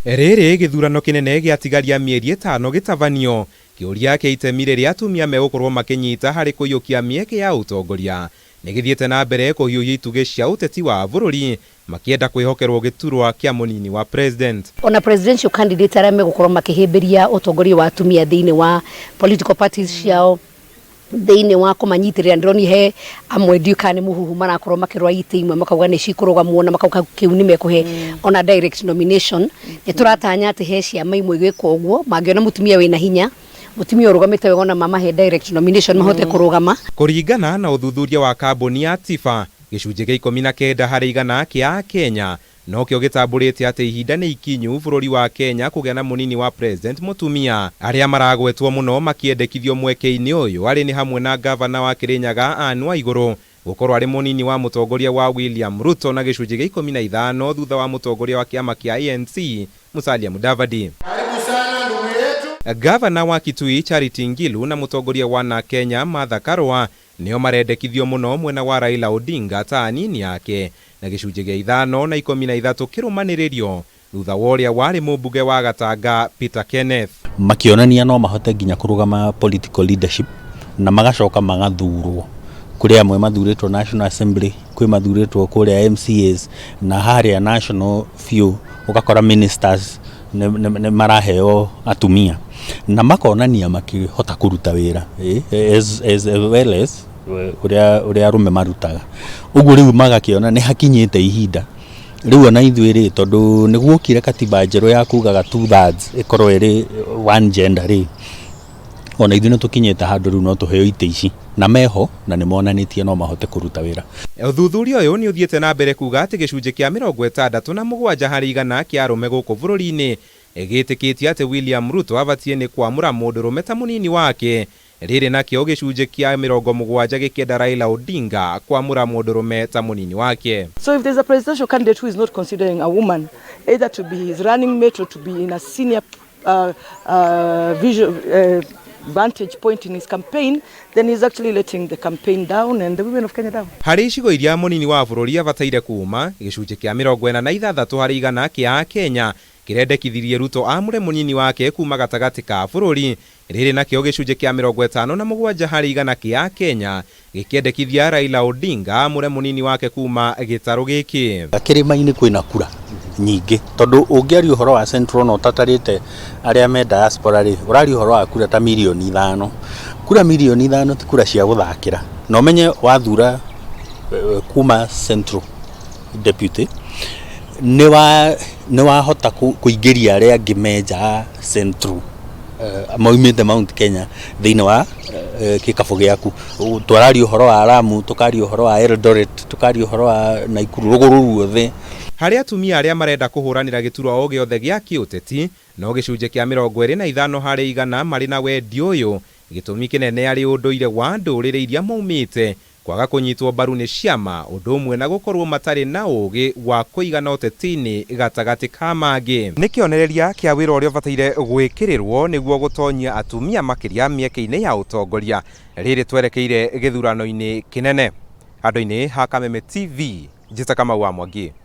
Rĩrĩ gĩthurano kĩnene gĩatigaria mĩeri 5 gĩtabanio, kĩũria kĩa itemi rĩrĩa atumia megũkorwo makĩnyita harĩ kũiyũkia mĩeke ya ũtongoria nĩgĩthiĩte na mbere kũhiũhia itugĩ cia ũteti wa bũrũri makĩenda kwĩhokerwo gĩturwa kĩa munini wa president. Ona presidential candidate arĩa megũkorwo makĩhĩmbĩria ũtongoria wa atumia thĩinĩ wa political parties ciao thĩinĩ wa kũmanyitĩrĩra ndĩroni he amwe ndiũka nĩ mũhuhu marakorwo makĩrũa itĩ imwe makauga nĩ cikũrũgamwo na makauga kĩu nĩ mekũhe ona direct nomination. Nĩ tũratanya atĩ he ciama imwe gwĩka ũguo mangĩona mutumia wĩna hinya mutumia ũrũgamĩte wega na mama he direct nomination mahote kũrũgama. Kũringana na uthuthuria wa kambuni ya TIFA, gĩcunjĩ gĩa 19 harĩ igana kĩa akenya nokio gĩtambũrĩte atĩ ihinda nĩ ikinyu bũrũri wa Kenya kũgĩa na munini wa president mutumia. Arĩa maragwetwo mũno makĩendekithio mweke-inĩ ũyũ arĩ nĩ hamwe na gavana wa Kirinyaga Anne Waigũrũ gũkorwo arĩ munini wa mutongoria wa William Ruto na gĩcunjĩ gĩa 15 thutha wa mutongoria wa kĩama kĩa ANC Musalia Mudavadi. Gavana wa Kitui Charity Ngilu na mutongoria wa Kenya Martha Karua nĩo marendekithio mũno mwena wa Raila Odinga ta anini yake na gĩcunjĩ gĩa 5 na 13 kĩrũmanĩrĩrio thutha wa ũrĩa warĩ mũmbunge wa Gatanga Peter Kenneth. Makĩonania no mahote nginya kũrũgama political leadership na magacoka magathurwo kũrĩa amwe mathurĩtwo National Assembly, kwĩ mathurĩtwo kũrĩa MCAs na harĩa national few ũgakora ministers nĩ maraheo atumia na makonania makĩhota kũruta wĩra as well as ũrĩa arũme marutaga. Ũguo rĩu magakĩona nĩ hakinyĩte ihinda rĩu ona ithuĩ rĩ tondũ nĩguokire katiba njerũ ya kugaga 2/3 ĩkorwo ĩrĩ one gender rĩ ona ithuĩ nĩtũkinyĩte handũ rĩu no tũheo itĩ ici na meho na nĩmonanĩtie no mahote kũruta wĩra. Uthuthuria ũyũ nĩ ũthiĩte na mbere kuga atĩ gĩcunjĩ kĩa 67 harĩ igana kĩa arũme gũkũ bũrũri-inĩ gĩtĩkĩtie atĩ William Ruto abatie nĩ kwamũra mũndũrũme ta munini wake. Rĩrĩ nakĩo gĩcunjĩ kĩa 70 gĩkĩenda Raila Odinga kwamũra mũndũrũme ta munini wake. So if there's a presidential candidate who is not considering a woman either to be his running mate or to be in a senior vantage point in his campaign, then he's actually letting the campaign down and the women of Kenya down. Harĩ icigo iria munini wa bũrũri abataire kuuma, gĩcunjĩ kĩa 46 harĩ igana kĩa Kenya kĩrendekithirie Ruto amũre munini wake kuma gatagatĩ ka bũrũri. Rĩrĩ nakĩo gĩcunjĩ kĩa 57 harĩ igana kĩa Kenya gĩkĩendekithia Raila Odinga amũre munini wake kuma gĩtarũ gĩkĩ. Kĩrĩma-inĩ kwĩna kura nyingĩ tondũ ũngĩaria ũhoro wa central no tatarĩte arĩa me diaspora rĩ ũraria ũhoro wa kura ta milioni 5. Kura milioni 5 ti kura cia gũthakĩra. No menye wathura kuma central deputy nĩ wahota kũingĩria arĩa angĩ menja central moimĩte Mount Kenya thĩinĩ wa kĩkabũ gĩaku. Twararia ũhoro wa Lamu, tukaria ũhoro wa Eldoret, tukaria ũhoro wa Naikuru, rũgũrũ ruothe. Harĩ atumia arĩa marenda kũhũranĩra gĩturwa o gĩothe gĩa kĩũteti no gĩcunjĩ kĩa 25 harĩ igana marĩ na wendi ũyũ. Gĩtũmi kĩnene arĩ ũndũire wa ndũrĩrĩ iria maumĩte kwaga kũnyitwo mbaru nĩ ciama ũndũ ũmwe na gũkorwo matarĩ na ũgĩ wa kũigana ũteti-inĩ gatagatĩ ka mangĩ. Nĩ kĩonereria kĩa wĩra ũrĩa ũbataire gwĩkĩrĩrwo nĩguo gũtonyia atumia makĩria mĩeke-inĩ ya ũtongoria rĩrĩ twerekeire gĩthurano-inĩ kĩnene. Handũ-inĩ ha Kameme TV, njĩta Kamau wa Mwangi.